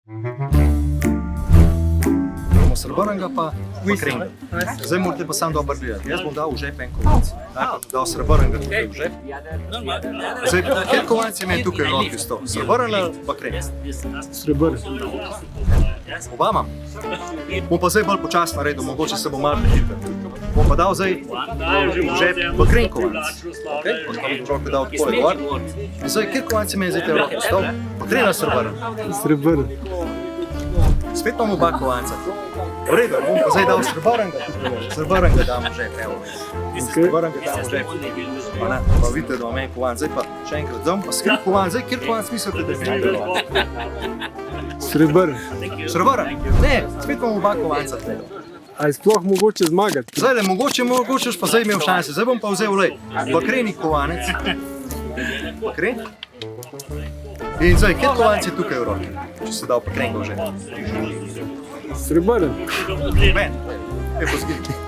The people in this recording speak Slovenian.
Imamo srebrnega pa bakrenga. Zdaj morate pa sam dobro gledati. Jaz bom dal v žep en kovanc. Najprej bom dal srebrnega tukaj v žep. Zdaj, kjer kovanc imam tukaj v roki sto? Srebrn ali bakrenga? Srebrn. Oba imam. Bom pa zdaj bolj počasno naredil, mogoče se bo malo prehiter. Bom pa dal zdaj v žep bakrenga kovanc. Bom v roki dal takole gor. In zdaj, kjer kovanc imam zdaj te v roki sto? Bakrenga ali srebrn? Srebrn. Spet imamo oba kovanca. V redu, bom pa zdaj dal srebrnega. Srebrnega dam v žep, evo. Srebrnega dam v žep. Pa vidite, da imam en kovanc. Zdaj pa še enkrat dam, pa skrit kovanc. Zdaj, kjer kovanc mislite, da imam delo? Srebrn. Srebrn? Ne, spet imamo oba kovanca. A je sploh mogoče zmagati? Zdaj le, mogoče boš pa zdaj imel šanse. Zdaj bom pa vzel, lej, bakreni kovanec. Bakren. In zdaj, kjer kovanc je tukaj v roki? Če se dal bakrenga v žep. Srebrn. Ben, je pa zgledaj.